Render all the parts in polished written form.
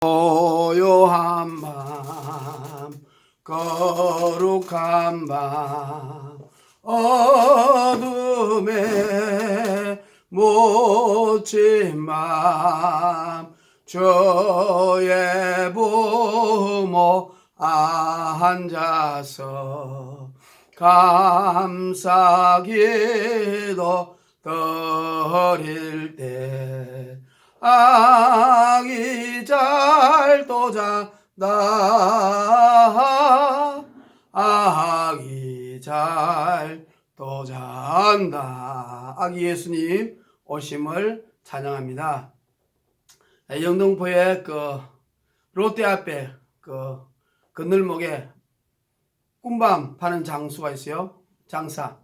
고요한 밤 거룩한 밤 어둠에 묻힌 밤 주의 부모 앉아서 감사기도 드릴 때 아기 잘도 잔다 아기 잘도 잔다. 아기 예수님 오심을 찬양합니다. 영등포의 롯데 앞에 건널목에 꿈밤 파는 장수가 있어요. 장사.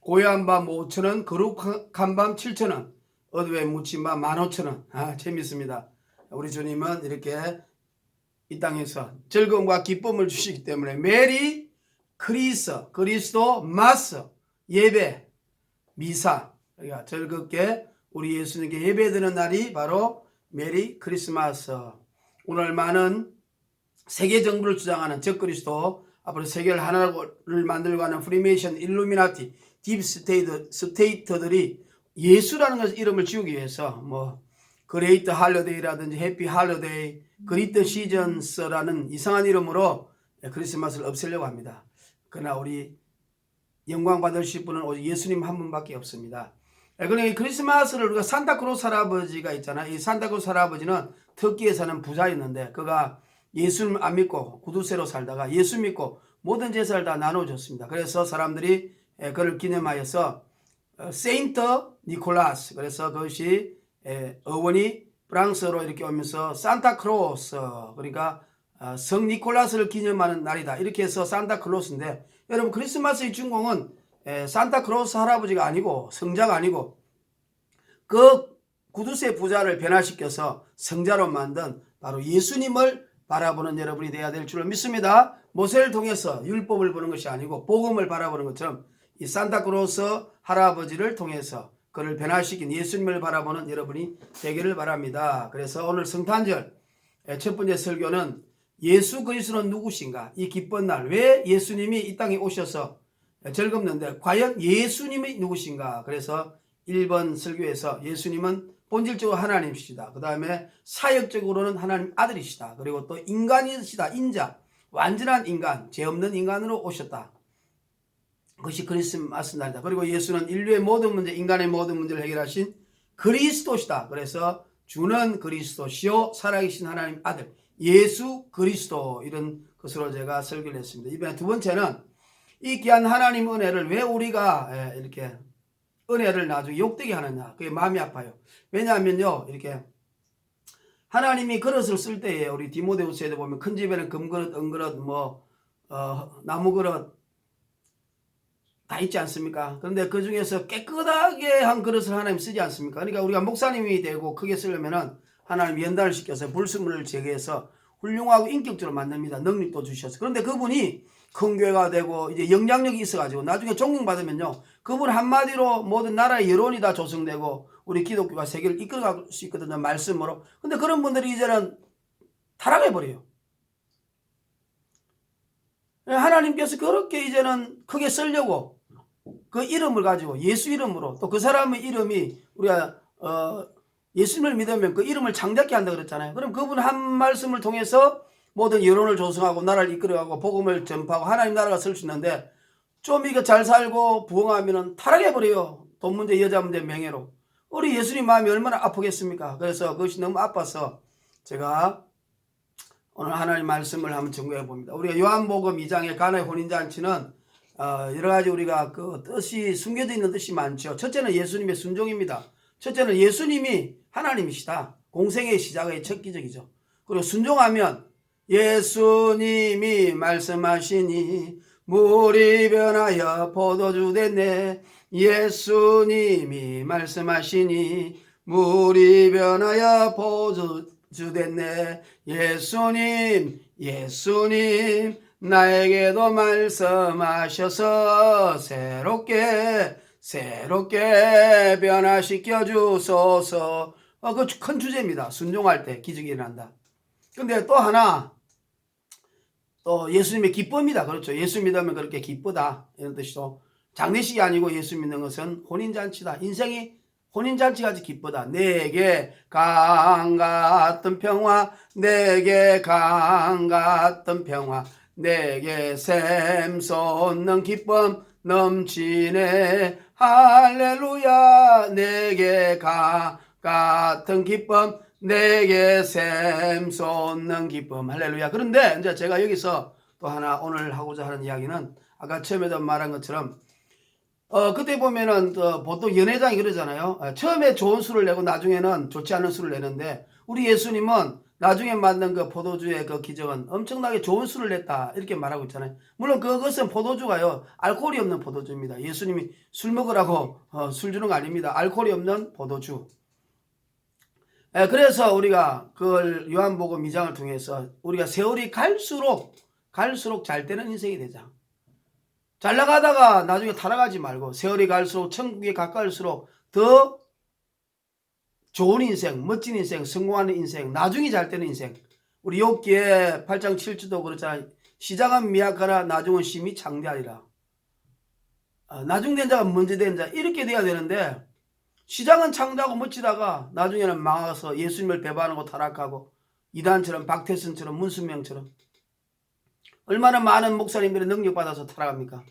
고요한 밤 5,000원, 거룩한 밤 7,000원, 어둠에 묻힌 밤 15,000원. 재밌습니다. 우리 주님은 이렇게 이 땅에서 즐거움과 기쁨을 주시기 때문에 메리 그리스도 마스 예배 미사, 우리가 즐겁게 우리 예수님께 예배드리는 날이 바로 메리 크리스마스. 오늘 많은 세계 정부를 주장하는 적그리스도, 앞으로 세계를 하나를 만들고 하는 프리메이션, 일루미나티, 딥스테이터들이 예수라는 것을 이름을 지우기 위해서 그레이트 할러데이라든지 해피 할러데이, 그리트 시즌스라는 이상한 이름으로 크리스마스를 없애려고 합니다. 그러나 우리 영광 받으실 분은 오직 예수님 한 분밖에 없습니다. 그러니까 이 크리스마스를 우리가 산타크로스 할아버지가 있잖아요. 이 산타크로스 할아버지는 터키에 사는 부자였는데 그가 예수님 안 믿고 구두쇠로 살다가 예수 믿고 모든 재산을 다 나눠줬습니다. 그래서 사람들이 그를 기념하여서 세인트 니콜라스, 그래서 그것이 어원이 프랑스어로 이렇게 오면서 산타크로스, 그러니까 성 니콜라스를 기념하는 날이다, 이렇게 해서 산타클로스인데, 여러분 크리스마스의 주인공은 산타크로스 할아버지가 아니고 성자가 아니고 그 구두쇠 부자를 변화시켜서 성자로 만든 바로 예수님을 바라보는 여러분이 되어야 될 줄로 믿습니다. 모세를 통해서 율법을 보는 것이 아니고 복음을 바라보는 것처럼 이 산타크로스 할아버지를 통해서 그를 변화시킨 예수님을 바라보는 여러분이 되기를 바랍니다. 그래서 오늘 성탄절 첫 번째 설교는 예수 그리스도는 누구신가, 이 기쁜 날, 왜 예수님이 이 땅에 오셔서 즐겁는데 과연 예수님이 누구신가. 그래서 1번 설교에서 예수님은 본질적으로 하나님이시다, 그 다음에 사역적으로는 하나님 아들이시다, 그리고 또 인간이시다, 인자, 완전한 인간, 죄 없는 인간으로 오셨다. 그것이 크리스마스 날이다. 그리고 예수는 인류의 모든 문제, 인간의 모든 문제를 해결하신 그리스도시다. 그래서 주는 그리스도시요 살아계신 하나님 아들 예수 그리스도, 이런 것으로 제가 설교를 했습니다. 이번에 두 번째는 이 귀한 하나님 은혜를 왜 우리가 이렇게 은혜를 나중에 욕되게 하느냐, 그게 마음이 아파요. 왜냐하면요, 이렇게 하나님이 그릇을 쓸 때에 우리 디모데후서에도 보면 큰 집에는 금그릇, 은그릇, 나무 그릇 다 있지 않습니까? 그런데 그 중에서 깨끗하게 한 그릇을 하나님 쓰지 않습니까? 그러니까 우리가 목사님이 되고 크게 쓰려면은 하나님 연단을 시켜서 불순물을 제거해서 훌륭하고 인격적으로 만듭니다. 능력도 주셔서. 그런데 그분이 큰 교회가 되고 이제 영향력이 있어가지고 나중에 존경받으면요, 그분 한마디로 모든 나라의 여론이 다 조성되고 우리 기독교가 세계를 이끌어갈 수 있거든요, 말씀으로. 근데 그런 분들이 이제는 타락해버려요. 하나님께서 그렇게 이제는 크게 쓰려고 그 이름을 가지고 예수 이름으로, 또 그 사람의 이름이 우리가 예수님을 믿으면 그 이름을 창작케 한다 그랬잖아요. 그럼 그분 한 말씀을 통해서 모든 여론을 조성하고 나라를 이끌어가고 복음을 전파하고 하나님 나라가 설 수 있는데, 좀 이거 잘 살고 부흥하면은 타락해버려요. 돈 문제, 여자 문제, 명예로. 우리 예수님 마음이 얼마나 아프겠습니까? 그래서 그것이 너무 아파서 제가 오늘 하나님 말씀을 한번 전거해 봅니다. 우리가 요한복음 2장의 가나의 혼인잔치는 여러 가지 우리가 그 뜻이 숨겨져 있는 뜻이 많죠. 첫째는 예수님의 순종입니다. 첫째는 예수님이 하나님이시다. 공생의 시작의 첫 기적이죠. 그리고 순종하면 예수님이 말씀하시니 물이 변하여 포도주 됐네. 예수님이 말씀하시니 물이 변하여 포도주 됐네. 예수님 나에게도 말씀하셔서 새롭게 변화시켜 주소서. 그 큰 주제입니다. 순종할 때 기적이 일어난다. 근데 또 하나, 또 예수님의 기쁨이다. 그렇죠. 예수 믿으면 그렇게 기쁘다. 이런 뜻이죠. 장례식이 아니고 예수 믿는 것은 혼인잔치다. 인생이 혼인잔치같이 기쁘다. 내게 강 같은 평화, 내게 강 같은 평화, 내게 샘솟는 기쁨 넘치네. 할렐루야. 내게 강 같은 기쁨, 내게 샘솟는 기쁨. 할렐루야. 그런데 이제 제가 여기서 또 하나 오늘 하고자 하는 이야기는 아까 처음에도 말한 것처럼 그때 보면은 보통 연회장이 그러잖아요. 처음에 좋은 술을 내고 나중에는 좋지 않은 술을 내는데 우리 예수님은 나중에 만든 그 포도주의 그 기적은 엄청나게 좋은 술을 냈다 이렇게 말하고 있잖아요. 물론 그것은 포도주가요 알코올이 없는 포도주입니다. 예수님이 술 먹으라고 술 주는 거 아닙니다. 알코올이 없는 포도주. 그래서 우리가 그걸 요한복음 2장을 통해서 우리가 세월이 갈수록 잘 되는 인생이 되자. 잘 나가다가 나중에 타락하지 말고 세월이 갈수록 천국에 가까울수록 더 좋은 인생, 멋진 인생, 성공하는 인생, 나중에 잘 되는 인생. 우리 욥기에 8장 7절도 그렇잖아요. 시작은 미약하나 나중은 심히 장대하리라. 나중된 자가 먼저 된 자 이렇게 돼야 되는데 시작은 창대하고 멋지다가 나중에는 망해서 예수님을 배반하고 타락하고 이단처럼 박태선처럼 문순명처럼 얼마나 많은 목사님들이 능력받아서 타락합니까?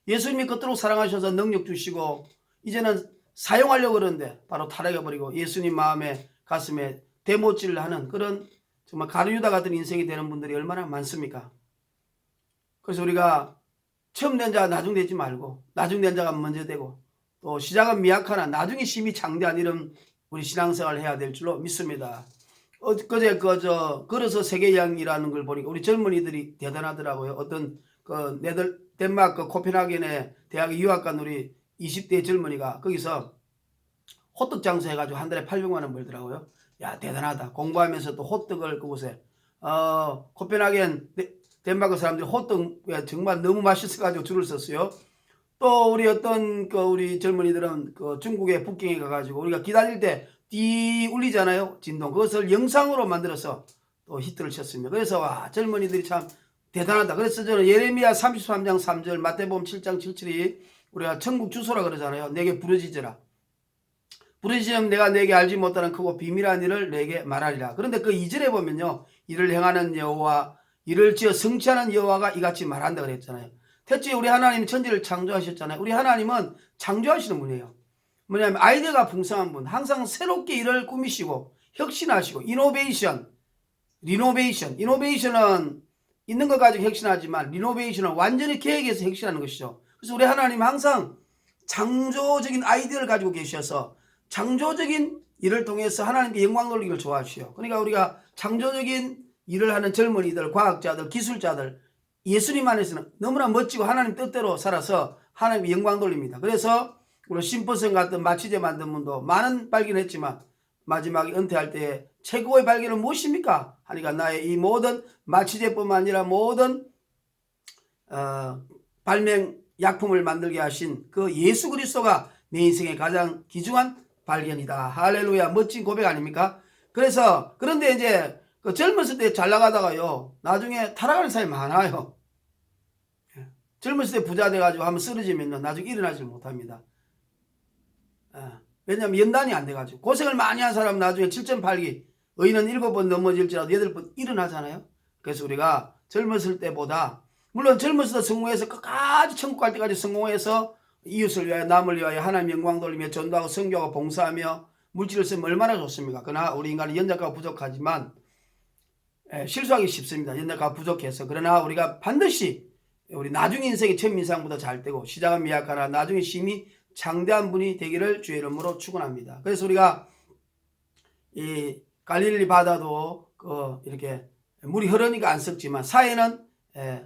예수님이 그토록 사랑하셔서 능력 주시고 이제는 사용하려고 그러는데 바로 타락해버리고 예수님 마음에 가슴에 대못질을 하는 그런 정말 가룟유다 같은 인생이 되는 분들이 얼마나 많습니까? 그래서 우리가 처음 된 자가 나중 되지 말고 나중 된 자가 먼저 되고 또 시작은 미약하나 나중에 심히 장대한 이런 우리 신앙생활을 해야 될 줄로 믿습니다. 어제 걸어서 세계여행이라는 걸 보니까 우리 젊은이들이 대단하더라고요. 어떤 덴마크 코펜하겐에 대학에 유학 간 우리 20대 젊은이가 거기서 호떡 장사 해가지고 한 달에 800만 원 벌더라고요. 야 대단하다. 공부하면서 또 호떡을 그곳에 코펜하겐 덴마크 사람들이 호떡 정말 너무 맛있어가지고 줄을 섰어요. 또 우리 어떤 우리 젊은이들은 중국의 북경에 가가지고 우리가 기다릴 때 띠 울리잖아요. 진동. 그것을 영상으로 만들어서 또 히트를 쳤습니다. 그래서 와 젊은이들이 참 대단하다. 그래서 저는 예레미야 33장 3절 마태복음 7장 7절이 우리가 천국 주소라 그러잖아요. 내게 부르짖으라. 부르짖으면 내가 내게 알지 못하는 크고 비밀한 일을 내게 말하리라. 그런데 그 2절에 보면요. 이를 행하는 여호와 이를 지어 성취하는 여호와가 이같이 말한다 그랬잖아요. 대체 우리 하나님이 천지를 창조하셨잖아요. 우리 하나님은 창조하시는 분이에요. 뭐냐면 아이디어가 풍성한 분, 항상 새롭게 일을 꾸미시고 혁신하시고 이노베이션은 있는 것 가지고 혁신하지만 리노베이션은 완전히 계획해서 혁신하는 것이죠. 그래서 우리 하나님은 항상 창조적인 아이디어를 가지고 계셔서 창조적인 일을 통해서 하나님께 영광 돌리기를 좋아하시오. 그러니까 우리가 창조적인 일을 하는 젊은이들, 과학자들, 기술자들 예수님 안에서는 너무나 멋지고 하나님 뜻대로 살아서 하나님께 영광 돌립니다. 그래서 우리 심퍼슨 같은 마취제 만든 분도 많은 발견했지만 마지막에 은퇴할 때 최고의 발견은 무엇입니까? 하니까 나의 이 모든 마취제뿐만 아니라 모든 발명 약품을 만들게 하신 그 예수 그리스도가 내 인생의 가장 귀중한 발견이다. 할렐루야. 멋진 고백 아닙니까? 그래서 그런데 이제 젊었을 때 잘 나가다가요 나중에 타락하는 사람이 많아요. 젊었을 때 부자 돼가지고 한번 쓰러지면 나중에 일어나질 못합니다. 왜냐하면 연단이 안 돼가지고 고생을 많이 한 사람은 나중에 7.8기 의인은 7번 넘어질지라도 8번 일어나잖아요. 그래서 우리가 젊었을 때보다 물론 젊었을 때 성공해서 끝까지 천국 갈 때까지 성공해서 이웃을 위하여 남을 위하여 하나님 영광 돌리며 전도하고 선교하고 봉사하며 물질을 쓰면 얼마나 좋습니까? 그러나 우리 인간은 연약하고 부족하지만 실수하기 쉽습니다. 연약하고 부족해서. 그러나 우리가 반드시 우리 나중 인생이 처음 인상보다 잘 되고 시작은 미약하나 나중에 심히 장대한 분이 되기를 주의 이름으로 축원합니다. 그래서 우리가 이 갈릴리 바다도 이렇게 물이 흐르니까 안 썩지만 사해는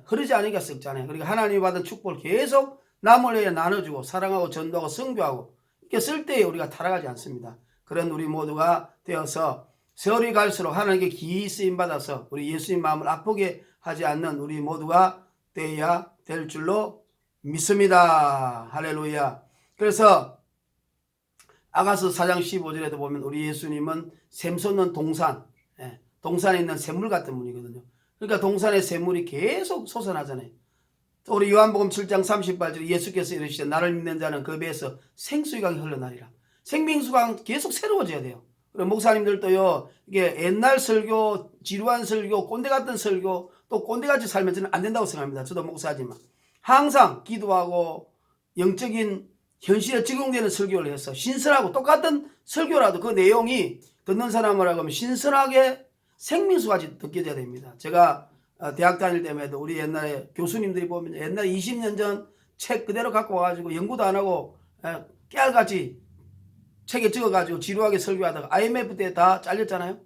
흐르지 않으니까 썩잖아요. 그러니까 하나님이 받은 축복을 계속 남을 위해 나눠주고 사랑하고 전도하고 선교하고 이렇게 쓸 때에 우리가 타락하지 않습니다. 그런 우리 모두가 되어서 세월이 갈수록 하나님께 기이 쓰임 받아서 우리 예수님 마음을 아프게 하지 않는 우리 모두가 되어야 될 줄로 믿습니다. 할렐루야. 그래서 아가서 4장 15절에도 보면 우리 예수님은 샘솟는 동산 동산에 있는 샘물 같은 분이거든요. 그러니까 동산의 샘물이 계속 솟아나잖아요. 또 우리 요한복음 7장 38절 예수께서 이르시되 나를 믿는 자는 그 배에서 생수의 강이 흘러나리라. 생명수강 계속 새로워져야 돼요. 그리고 목사님들도요, 이게 옛날 설교, 지루한 설교, 꼰대 같은 설교, 또 꼰대같이 살면 저는 안 된다고 생각합니다. 저도 목사지만 항상 기도하고 영적인 현실에 적용되는 설교를 해서 신선하고 똑같은 설교라도 그 내용이 듣는 사람을 하면 신선하게 생명수같이 느껴져야 됩니다. 제가 대학 다닐 때에도 우리 옛날에 교수님들이 보면 옛날 20년 전 책 그대로 갖고 와가지고 연구도 안 하고 깨알같이 책에 찍어가지고 지루하게 설교하다가 IMF 때 다 잘렸잖아요.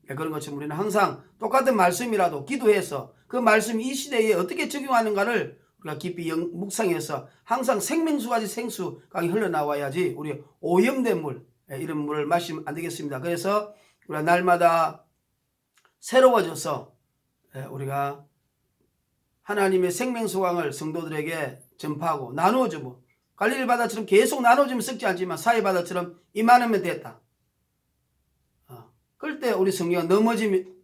그런 것처럼 우리는 항상 똑같은 말씀이라도 기도해서 그 말씀이 이 시대에 어떻게 적용하는가를 우리가 깊이 묵상해서 항상 생명수같이 생수강이 흘러나와야지 우리 오염된 물, 이런 물을 마시면 안 되겠습니다. 그래서 우리가 날마다 새로워져서 우리가 하나님의 생명수강을 성도들에게 전파하고 나누어주고 갈릴리 바다처럼 계속 나눠주면 썩지 않지만 사해 바다처럼 이만하면 됐다. 그럴 때 우리 성경은 넘어지면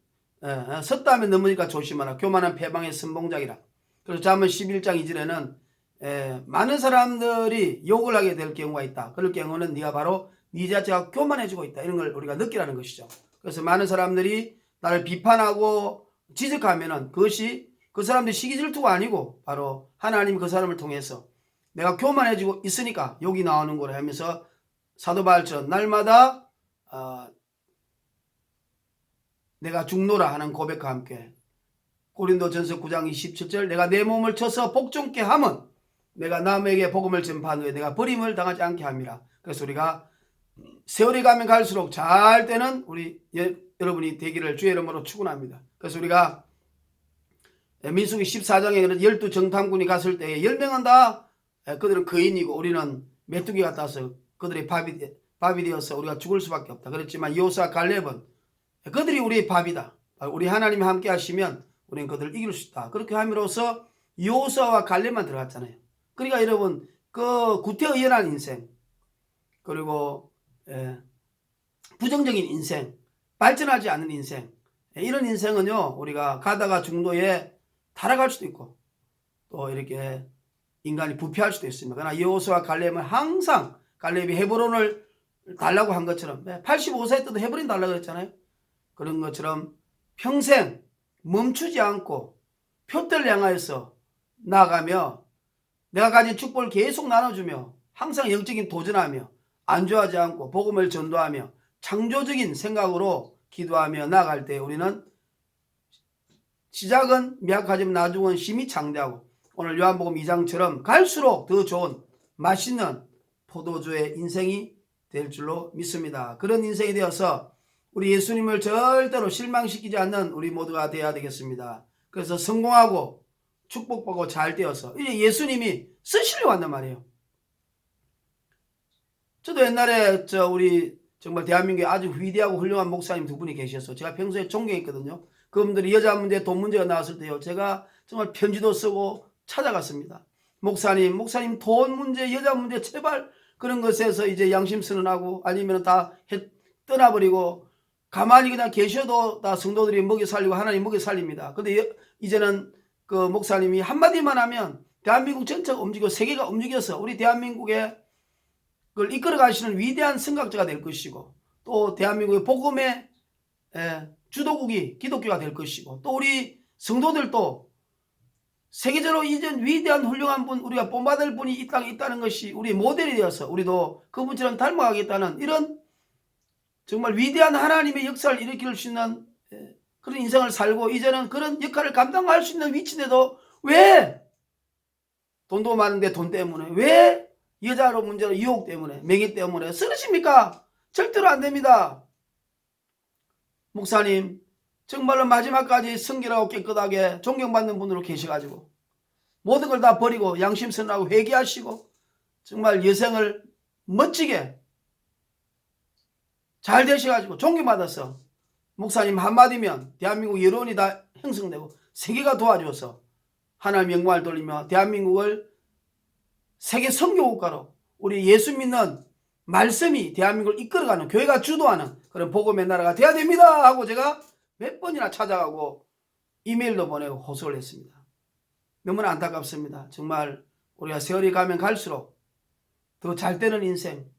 섰다 하면 넘어지니까 조심하라. 교만한 패방의 선봉작이라. 그래서 잠언 11장 2절에는 많은 사람들이 욕을 하게 될 경우가 있다. 그럴 경우는 네가 바로 네 자체가 교만해지고 있다. 이런 걸 우리가 느끼라는 것이죠. 그래서 많은 사람들이 나를 비판하고 지적하면은 그것이 그 사람들이 시기질투가 아니고 바로 하나님 그 사람을 통해서 내가 교만해지고 있으니까 욕이 나오는 거라 하면서 사도 바울처럼 날마다 내가 죽노라 하는 고백과 함께 고린도전서 9장 27절 내가 내 몸을 쳐서 복종케 하면 내가 남에게 복음을 전파한 후에 내가 버림을 당하지 않게 함이라. 그래서 우리가 세월이 가면 갈수록 잘 때는 우리 여러분이 되기를 주의 이름으로 축원합니다. 그래서 우리가 민수기 14장에 12 정탐꾼이 갔을 때 10명은 다 그들은 거인이고 우리는 메뚜기 같아서 그들의 밥이 되어서 우리가 죽을 수밖에 없다. 그렇지만 여호수아 갈렙은 그들이 우리의 밥이다. 우리 하나님이 함께 하시면 우리는 그들을 이길 수 있다. 그렇게 함으로써 여호수아와 갈렙만 들어갔잖아요. 그러니까 여러분 그 구태의연한 인생 그리고 부정적인 인생 발전하지 않는 인생 이런 인생은요 우리가 가다가 중도에 타락할 수도 있고 또 이렇게 인간이 부패할 수도 있습니다. 그러나 여호수아와 갈렙은 항상 갈렙이 헤브론을 달라고 한 것처럼 85세 때도 헤브론 달라고 했잖아요. 그런 것처럼 평생 멈추지 않고 표대를 향하여서 나아가며 내가 가진 축복을 계속 나눠주며 항상 영적인 도전하며 안주하지 않고 복음을 전도하며 창조적인 생각으로 기도하며 나아갈 때 우리는 시작은 미약하지만 나중은 힘이 장대하고 오늘 요한복음 2장처럼 갈수록 더 좋은 맛있는 포도주의 인생이 될 줄로 믿습니다. 그런 인생이 되어서 우리 예수님을 절대로 실망시키지 않는 우리 모두가 되어야 되겠습니다. 그래서 성공하고 축복받고 잘 되어서 이제 예수님이 쓰시려고 한단 말이에요. 저도 옛날에 우리 정말 대한민국에 아주 위대하고 훌륭한 목사님 두 분이 계셔서 제가 평소에 존경했거든요. 그분들이 여자 문제, 돈 문제가 나왔을 때요. 제가 정말 편지도 쓰고 찾아갔습니다. 목사님 돈 문제, 여자 문제 제발 그런 것에서 이제 양심 선언하고 아니면 다 떠나버리고 가만히 그냥 계셔도 다 성도들이 먹여 살리고 하나님 먹여 살립니다. 근데 이제는 그 목사님이 한마디만 하면 대한민국 전체가 움직이고 세계가 움직여서 우리 대한민국에 그걸 이끌어 가시는 위대한 선각자가 될 것이고 또 대한민국의 복음의 주도국이 기독교가 될 것이고 또 우리 성도들도 세계적으로 이전 위대한 훌륭한 분 우리가 본받을 분이 이 땅에 있다는 것이 우리 모델이 되어서 우리도 그분처럼 닮아가겠다는 이런 정말 위대한 하나님의 역사를 일으킬 수 있는 그런 인생을 살고 이제는 그런 역할을 감당할 수 있는 위치인데도 왜 돈도 많은데 돈 때문에 왜 여자로 문제로 유혹 때문에 명예 때문에 쓰러집니까? 절대로 안 됩니다. 목사님 정말로 마지막까지 성결하고 깨끗하게 존경받는 분으로 계셔가지고 모든 걸 다 버리고 양심 선언하고 회개하시고 정말 여생을 멋지게 잘 되셔가지고 존경받아서 목사님 한마디면 대한민국 여론이 다 형성되고 세계가 도와줘서 하나님 영광을 돌리며 대한민국을 세계 선교국가로 우리 예수 믿는 말씀이 대한민국을 이끌어가는 교회가 주도하는 그런 복음의 나라가 돼야 됩니다 하고 제가 몇 번이나 찾아가고 이메일도 보내고 호소를 했습니다. 너무나 안타깝습니다. 정말 우리가 세월이 가면 갈수록 더 잘 되는 인생,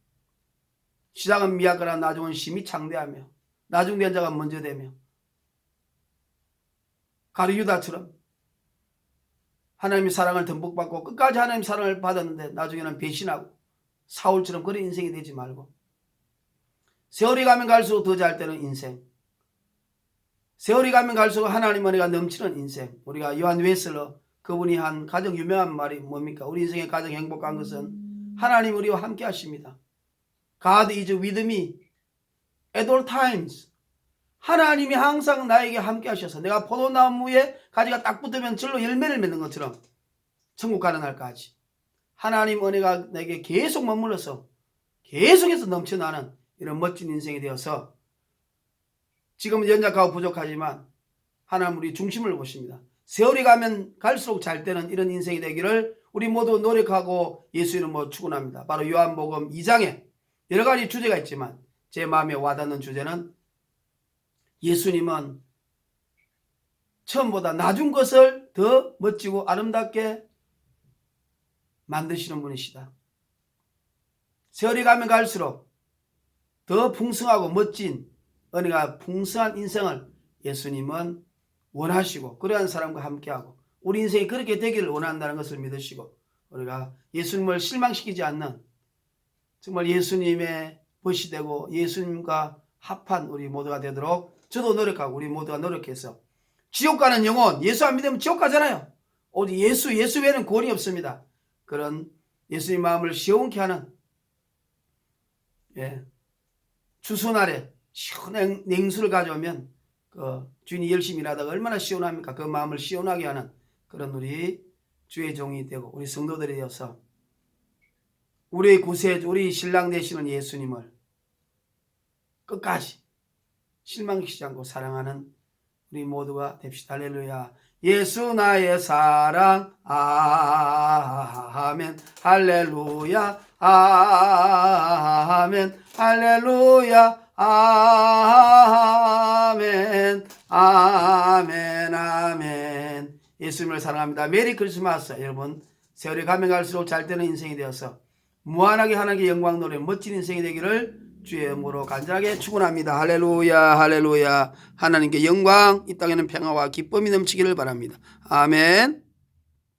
시작은 미약하나 나중은 심히 창대하며 나중된 자가 먼저 되며 가룟유다처럼 하나님의 사랑을 듬뿍 받고 끝까지 하나님의 사랑을 받았는데 나중에는 배신하고 사울처럼 그런 인생이 되지 말고 세월이 가면 갈수록 더 잘 되는 인생, 세월이 가면 갈수록 하나님 은혜가 넘치는 인생. 우리가 요한 웨슬러 그분이 한 가장 유명한 말이 뭡니까? 우리 인생의 가장 행복한 것은 하나님 우리와 함께 하십니다. God is with me at all times. 하나님이 항상 나에게 함께 하셔서 내가 포도나무에 가지가 딱 붙으면 절로 열매를 맺는 것처럼 천국 가는 날까지 하나님 은혜가 내게 계속 머물러서 계속해서 넘쳐나는 이런 멋진 인생이 되어서 지금은 연약하고 부족하지만 하나님 우리 중심을 보십니다. 세월이 가면 갈수록 잘 되는 이런 인생이 되기를 우리 모두 노력하고 예수 이름으로 축원합니다. 바로 요한복음 2장에 여러 가지 주제가 있지만 제 마음에 와닿는 주제는 예수님은 처음보다 나중 것을 더 멋지고 아름답게 만드시는 분이시다. 세월이 가면 갈수록 더 풍성하고 멋진 은혜가 풍성한 인생을 예수님은 원하시고 그러한 사람과 함께하고 우리 인생이 그렇게 되기를 원한다는 것을 믿으시고 우리가 예수님을 실망시키지 않는 정말 예수님의 벗이 되고 예수님과 합한 우리 모두가 되도록 저도 노력하고 우리 모두가 노력해서 지옥 가는 영혼, 예수 안 믿으면 지옥 가잖아요. 오직 예수 외에는 구원이 없습니다. 그런 예수님 마음을 시원케 하는 추수날에 시원한 냉수를 가져오면 그 주인이 열심히 일하다가 얼마나 시원합니까? 그 마음을 시원하게 하는 그런 우리 주의 종이 되고 우리 성도들이 되어서 우리의 구세주, 우리 신랑 되시는 예수님을 끝까지 실망시키지 않고 사랑하는 우리 모두가 됩시다. 할렐루야. 예수 나의 사랑 아멘 할렐루야 아멘 할렐루야 아멘 아멘 아멘. 예수님을 사랑합니다. 메리 크리스마스. 여러분 세월이 가면 갈수록 잘 되는 인생이 되어서 무한하게 하나님께 영광 노래 멋진 인생이 되기를 주의 이름으로 간절하게 축원합니다. 할렐루야 할렐루야. 하나님께 영광, 이 땅에는 평화와 기쁨이 넘치기를 바랍니다. 아멘.